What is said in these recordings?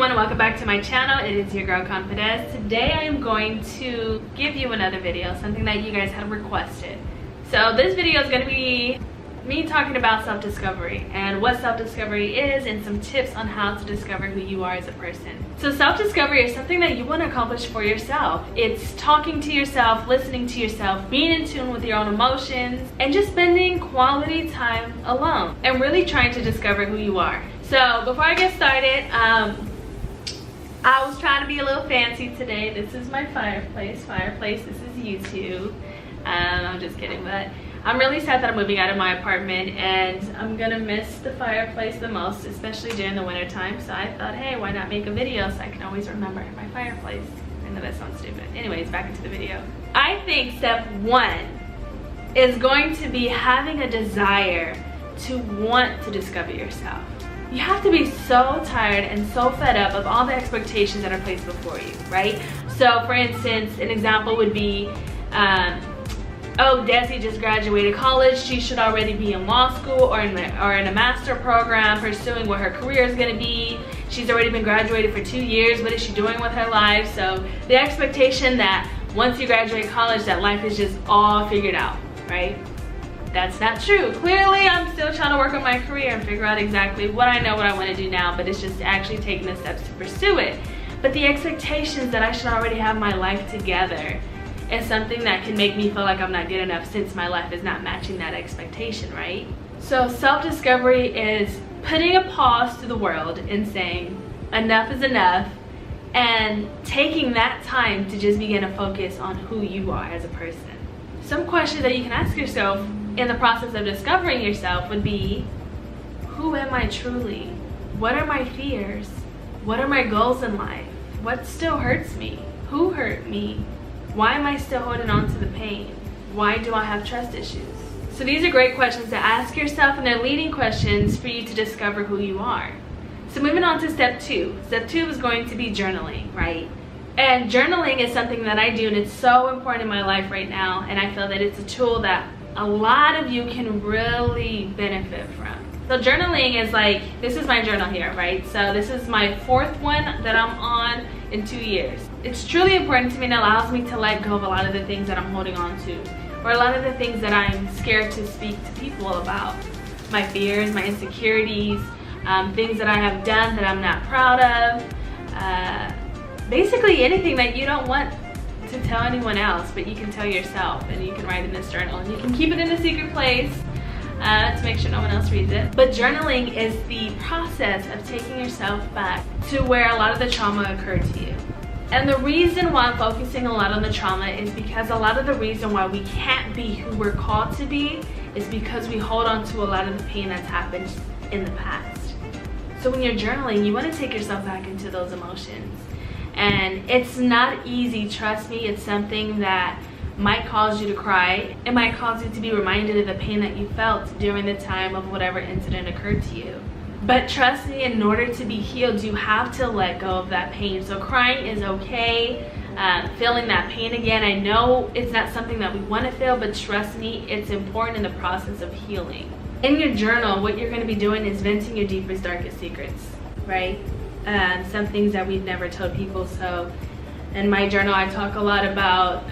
everyone, and welcome back to my channel. It is your girl CONFi-DEZ. Today I am going to give you another video, something that you guys had requested. So this video is going to be me talking about self-discovery and what self-discovery is and some tips on how to discover who you are as a person. So self-discovery is something that you want to accomplish for yourself. It's talking to yourself, listening to yourself, being in tune with your own emotions, and just spending quality time alone and really trying to discover who you are. So before I get started, I was trying to be a little fancy today. This is my fireplace. This is YouTube. I'm just kidding, but I'm really sad that I'm moving out of my apartment and I'm gonna miss the fireplace the most, especially during the winter time. So I thought, hey, why not make a video so I can always remember my fireplace? I know that sounds stupid. Anyways, back into the video. I think step one is going to be having a desire to want to discover yourself. You have to be so tired and so fed up of all the expectations that are placed before you, right? So for instance, an example would be, oh, Desi just graduated college. She should already be in law school or in a master program, pursuing what her career is going to be. She's already been graduated for 2 years. What is she doing with her life? So the expectation that once you graduate college, that life is just all figured out, right? That's not true. Clearly, I'm still trying to work on my career and figure out exactly what I know, what I want to do now, but it's just actually taking the steps to pursue it. But the expectations that I should already have my life together is something that can make me feel like I'm not good enough since my life is not matching that expectation, right? So self-discovery is putting a pause to the world and saying enough is enough, and taking that time to just begin to focus on who you are as a person. Some questions that you can ask yourself in the process of discovering yourself would be, who am I truly? What are my fears? What are my goals in life? What still hurts me? Who hurt me? Why am I still holding on to the pain? Why do I have trust issues? So these are great questions to ask yourself, and they're leading questions for you to discover who you are. So moving on to step two. Step two is going to be journaling, right? And journaling is something that I do, and it's so important in my life right now, and I feel that it's a tool that a lot of you can really benefit from. So journaling is like, this is my journal here, right? So this is my fourth one that I'm on in 2 years. It's truly important to me, and it allows me to let go of a lot of the things that I'm holding on to, or a lot of the things that I'm scared to speak to people about. My fears, my insecurities, things that I have done that I'm not proud of. Basically anything that you don't want to tell anyone else, but you can tell yourself, and you can write in this journal, and you can keep it in a secret place to make sure no one else reads it. But journaling is the process of taking yourself back to where a lot of the trauma occurred to you. And the reason why I'm focusing a lot on the trauma is because a lot of the reason why we can't be who we're called to be is because we hold on to a lot of the pain that's happened in the past. So when you're journaling, you want to take yourself back into those emotions. And it's not easy, trust me. It's something that might cause you to cry. It might cause you to be reminded of the pain that you felt during the time of whatever incident occurred to you. But trust me, in order to be healed, you have to let go of that pain. So crying is okay. Feeling that pain again, I know it's not something that we want to feel, but trust me, it's important in the process of healing. In your journal, what you're going to be doing is venting your deepest, darkest secrets, right? Some things that we've never told people. So in my journal, I talk a lot about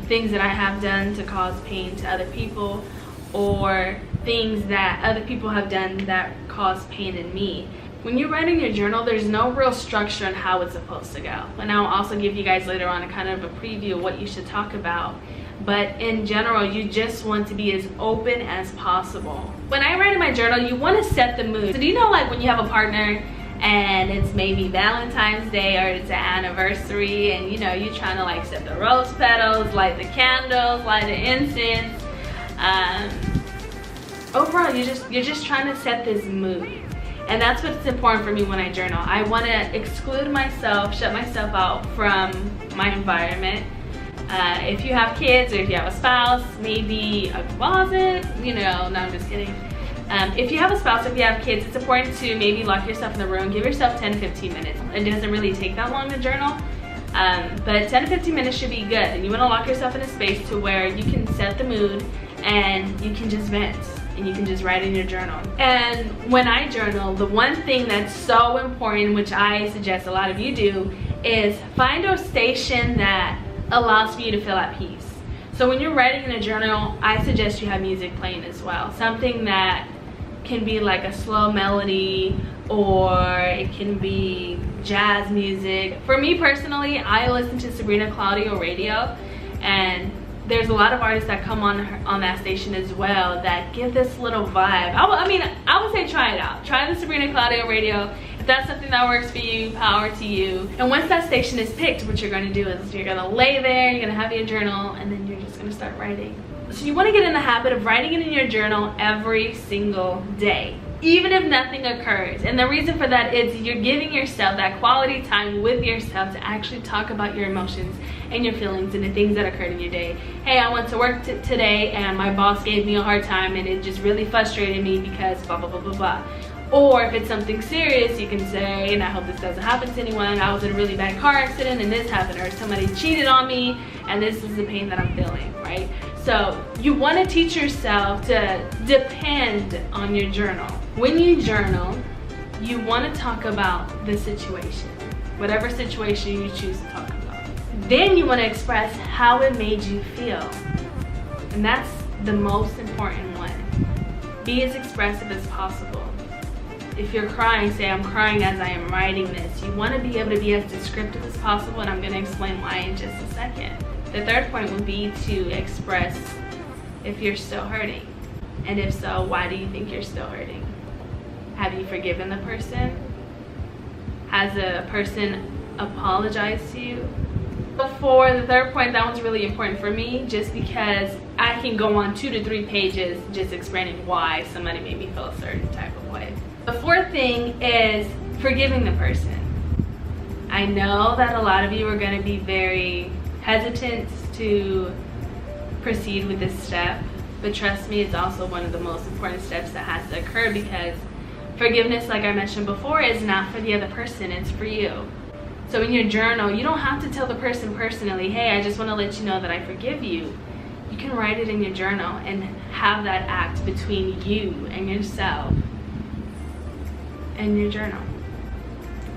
things that I have done to cause pain to other people, or things that other people have done that cause pain in me. When you write in your journal, there's no real structure on how it's supposed to go. And I'll also give you guys later on a kind of a preview of what you should talk about. But in general, you just want to be as open as possible. When I write in my journal, you want to set the mood. So do you know, like when you have a partner and it's maybe Valentine's Day or it's an anniversary, and you know, you're trying to like set the rose petals, light the candles, light the incense. Overall, you're just trying to set this mood. And that's what's important for me when I journal. I want to exclude myself, shut myself out from my environment. If you have kids or if you have a spouse, maybe a closet, you know, no, I'm just kidding. If you have a spouse, if you have kids, it's important to maybe lock yourself in the room. Give yourself 10 to 15 minutes. It doesn't really take that long to journal, but 10 to 15 minutes should be good. And you want to lock yourself in a space to where you can set the mood and you can just vent. and you can just write in your journal. And when I journal, the one thing that's so important, which I suggest a lot of you do, is find a station that allows for you to feel at peace. So when you're writing in a journal, I suggest you have music playing as well. Something that can be like a slow melody, or it can be jazz music. For me personally, I listen to Sabrina Claudio radio, and there's a lot of artists that come on that station as well that give this little vibe. I would say try it out. Try the Sabrina Claudio radio. If that's something that works for you, power to you. And once that station is picked, what you're going to do is you're going to lay there, you're going to have your journal, and then you're just going to start writing. So you want to get in the habit of writing it in your journal every single day, even if nothing occurs. And the reason for that is you're giving yourself that quality time with yourself to actually talk about your emotions and your feelings and the things that occurred in your day. Hey, I went to work today and my boss gave me a hard time and it just really frustrated me because blah, blah, blah, blah, blah. Or if it's something serious, you can say, and I hope this doesn't happen to anyone, I was in a really bad car accident and this happened, or somebody cheated on me and this is the pain that I'm feeling, right? So you want to teach yourself to depend on your journal. When you journal, you want to talk about the situation, whatever situation you choose to talk about. Then you want to express how it made you feel. And that's the most important one. Be as expressive as possible. If you're crying, say, I'm crying as I am writing this. You want to be able to be as descriptive as possible, and I'm going to explain why in just a second. The third point would be to express if you're still hurting. And if so, why do you think you're still hurting? Have you forgiven the person? Has the person apologized to you? Before the third point, that one's really important for me just because I can go on 2 to 3 pages just explaining why somebody made me feel a certain type of way. The fourth thing is forgiving the person. I know that a lot of you are going to be very hesitant to proceed with this step, but trust me, it's also one of the most important steps that has to occur, because forgiveness, like I mentioned before, is not for the other person, it's for you. So in your journal, you don't have to tell the person personally, hey, I just want to let you know that I forgive you. You can write it in your journal and have that act between you and yourself in your journal.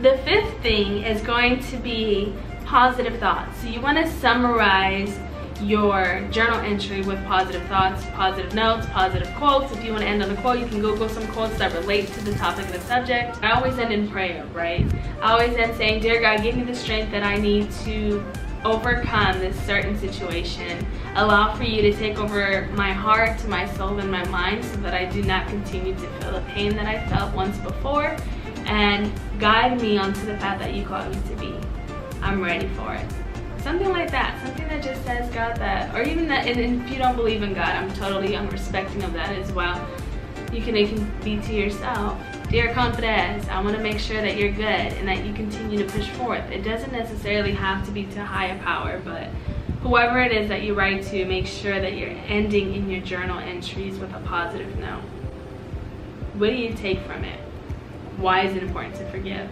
The fifth thing is going to be positive thoughts. So you want to summarize your journal entry with positive thoughts, positive notes, positive quotes. If you want to end on a quote, you can Google some quotes that relate to the topic of the subject. I always end in prayer, right? I always end saying, dear God, give me the strength that I need to overcome this certain situation. Allow for you to take over my heart, my soul, and my mind so that I do not continue to feel the pain that I felt once before, and guide me onto the path that you called me to be. I'm ready for it. Something like that, something that just says God that, or even that, and if you don't believe in God, I'm totally respecting of that as well. It can be to yourself. Dear CONFi-DEZ, I want to make sure that you're good and that you continue to push forth. It doesn't necessarily have to be to higher power, but whoever it is that you write to, make sure that you're ending in your journal entries with a positive note. What do you take from it? Why is it important to forgive?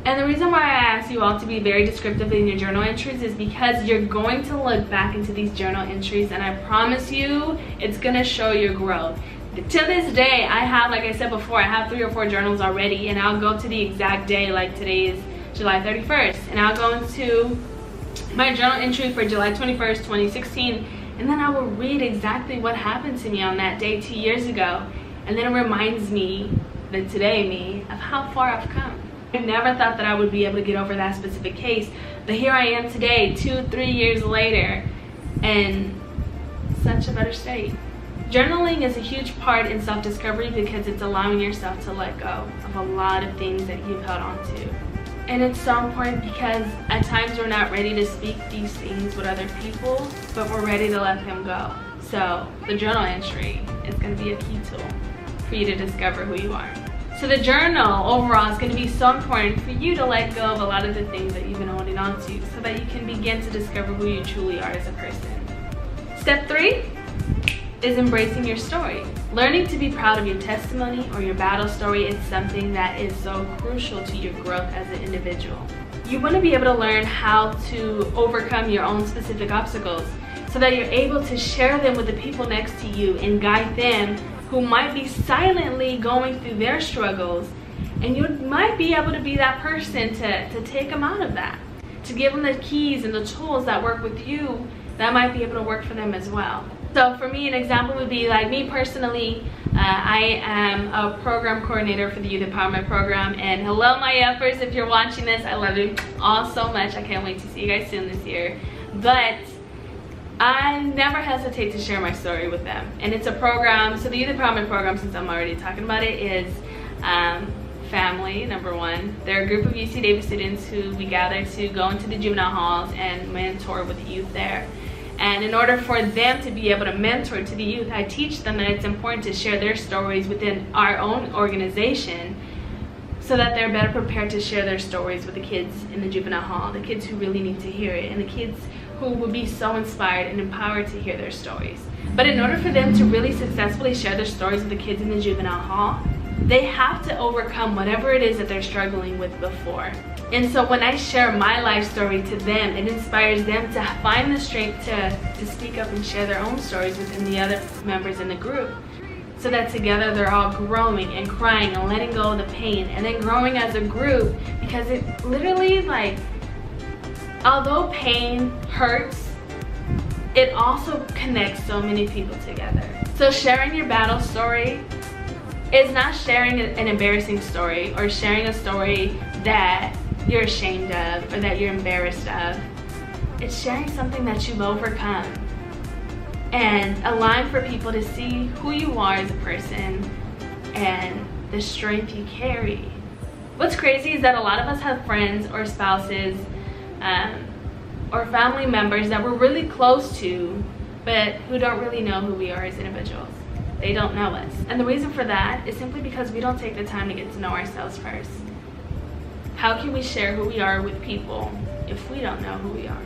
And the reason why I ask you all to be very descriptive in your journal entries is because you're going to look back into these journal entries, and I promise you, it's going to show your growth. To this day, I have, like I said before, I have 3 or 4 journals already, and I'll go to the exact day, like today is July 31st, and I'll go into my journal entry for July 21st, 2016, and then I will read exactly what happened to me on that day 2 years ago, and then it reminds me, the today me, of how far I've come. I never thought that I would be able to get over that specific case, but here I am today, 2-3 years later, in such a better state. Journaling is a huge part in self-discovery because it's allowing yourself to let go of a lot of things that you've held on to. And it's so important because at times we're not ready to speak these things with other people, but we're ready to let them go. So the journal entry is going to be a key tool for you to discover who you are. So the journal overall is going to be so important for you to let go of a lot of the things that you've been holding on to so that you can begin to discover who you truly are as a person. Step 3 is embracing your story. Learning to be proud of your testimony or your battle story is something that is so crucial to your growth as an individual. You want to be able to learn how to overcome your own specific obstacles so that you're able to share them with the people next to you and guide them who might be silently going through their struggles, and you might be able to be that person to take them out of that, to give them the keys and the tools that work with you that might be able to work for them as well. So for me, an example would be like me personally. I am a program coordinator for the Youth Empowerment Program, and hello my uppers, if you're watching this, I love you all so much. I can't wait to see you guys soon this year. But I never hesitate to share my story with them. And it's a program, so the Youth Empowerment Program, since I'm already talking about it, is family, number one. They're a group of UC Davis students who we gather to go into the juvenile halls and mentor with the youth there. And in order for them to be able to mentor to the youth, I teach them that it's important to share their stories within our own organization so that they're better prepared to share their stories with the kids in the juvenile hall, the kids who really need to hear it, and the kids who would be so inspired and empowered to hear their stories. But in order for them to really successfully share their stories with the kids in the juvenile hall, they have to overcome whatever it is that they're struggling with before. And so when I share my life story to them, it inspires them to find the strength to speak up and share their own stories within the other members in the group, so that together they're all growing and crying and letting go of the pain, and then growing as a group. Because it literally, like, although pain hurts, it also connects so many people together. So sharing your battle story is not sharing an embarrassing story or sharing a story that you're ashamed of or that you're embarrassed of. It's sharing something that you've overcome and allowing for people to see who you are as a person and the strength you carry. What's crazy is that a lot of us have friends or spouses or family members that we're really close to, but who don't really know who we are as individuals. They don't know us. And the reason for that is simply because we don't take the time to get to know ourselves first. How can we share who we are with people if we don't know who we are?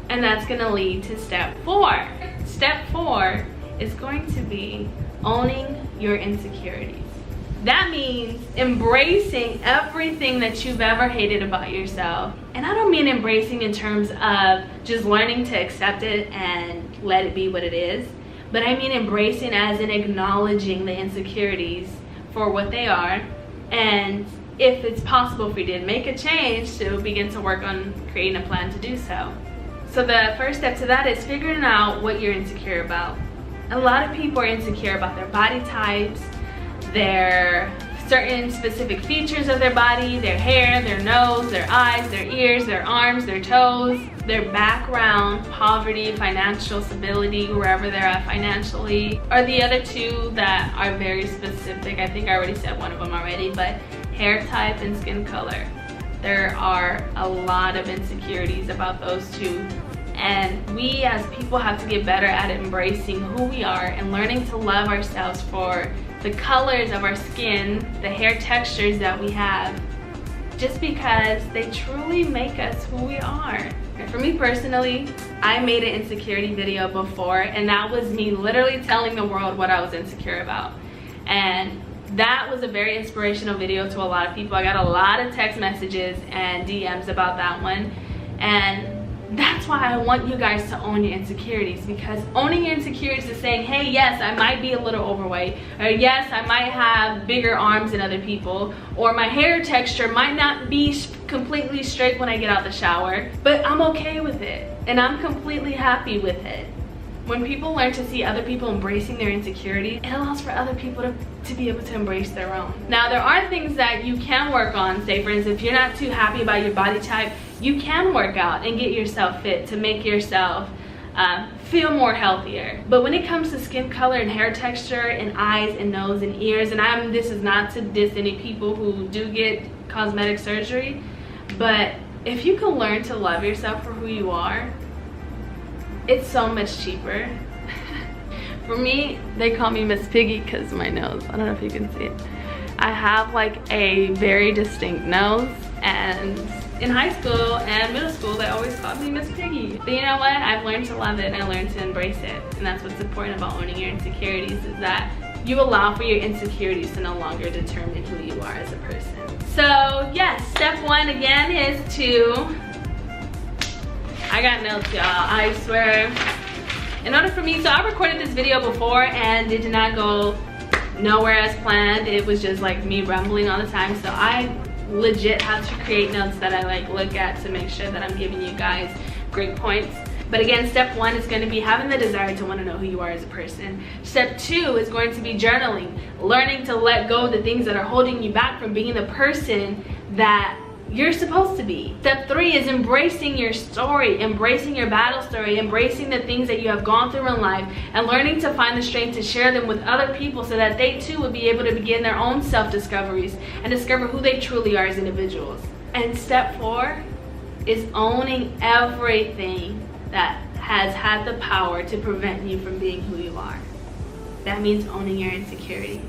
And that's gonna lead to step 4. Step 4 is going to be owning your insecurities. That means embracing everything that you've ever hated about yourself. And I don't mean embracing in terms of just learning to accept it and let it be what it is, but I mean embracing as in acknowledging the insecurities for what they are, and if it's possible for you to make a change, to begin to work on creating a plan to do so. So the first step to that is figuring out what you're insecure about. A lot of people are insecure about their body types, their certain specific features of their body, their hair, their nose, their eyes, their ears, their arms, their toes, their background, poverty, financial stability, wherever they're at financially, or the other two that are very specific. I think I already said one of them already, but hair type and skin color. There are a lot of insecurities about those two, and we as people have to get better at embracing who we are and learning to love ourselves for the colors of our skin, the hair textures that we have, just because they truly make us who we are. And for me personally, I made an insecurity video before, and that was me literally telling the world what I was insecure about. And that was a very inspirational video to a lot of people. I got a lot of text messages and DMs about that one, and that's why I want you guys to own your insecurities, because owning your insecurities is saying, hey, yes, I might be a little overweight, or yes, I might have bigger arms than other people, or my hair texture might not be completely straight when I get out the shower, but I'm okay with it, and I'm completely happy with it. When people learn to see other people embracing their insecurities, it allows for other people to be able to embrace their own. Now, there are things that you can work on. Say, for instance, if you're not too happy about your body type, you can work out and get yourself fit to make yourself feel more healthier. But when it comes to skin color and hair texture and eyes and nose and ears, and this is not to diss any people who do get cosmetic surgery, but if you can learn to love yourself for who you are, it's so much cheaper. For me, they call me Miss Piggy because of my nose. I don't know if you can see it. I have like a very distinct nose, and in high school and middle school, they always called me Miss Piggy. But you know what? I've learned to love it, and I learned to embrace it. And that's what's important about owning your insecurities, is that you allow for your insecurities to no longer determine who you are as a person. So yes, step 1 again is to, I got notes, y'all, I swear. In order for me, so I recorded this video before and it did not go nowhere as planned. It was just like me rambling all the time. So I legit have to create notes that I like look at to make sure that I'm giving you guys great points. But again, step 1 is going to be having the desire to want to know who you are as a person. Step 2 is going to be journaling, learning to let go of the things that are holding you back from being the person that you're supposed to be. Step 3 is embracing your story, embracing your battle story, embracing the things that you have gone through in life, and learning to find the strength to share them with other people so that they too will be able to begin their own self-discoveries and discover who they truly are as individuals. And step 4 is owning everything that has had the power to prevent you from being who you are. That means owning your insecurities.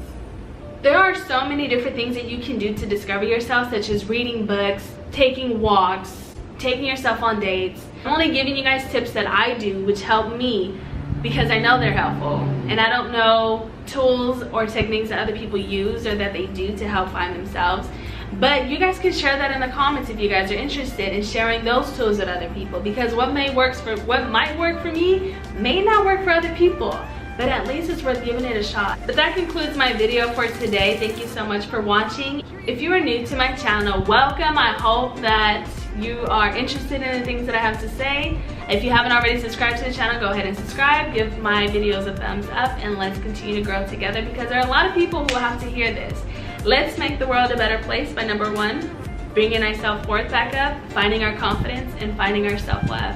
There are so many different things that you can do to discover yourself, such as reading books, taking walks, taking yourself on dates. I'm only giving you guys tips that I do which help me because I know they're helpful, and I don't know tools or techniques that other people use or that they do to help find themselves. But you guys can share that in the comments if you guys are interested in sharing those tools with other people, because what might work for me may not work for other people, but at least it's worth giving it a shot. But that concludes my video for today. Thank you so much for watching. If you are new to my channel, welcome. I hope that you are interested in the things that I have to say. If you haven't already subscribed to the channel, go ahead and subscribe. Give my videos a thumbs up, and let's continue to grow together, because there are a lot of people who will have to hear this. Let's make the world a better place by number 1, bringing our self-worth back up, finding our confidence, and finding our self-love.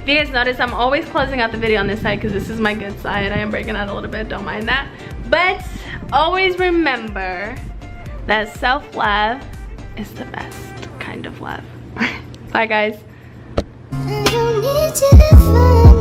If you guys notice, I'm always closing out the video on this side because this is my good side. I am breaking out a little bit, don't mind that. But always remember that self-love is the best kind of love. Bye guys. I don't need you to find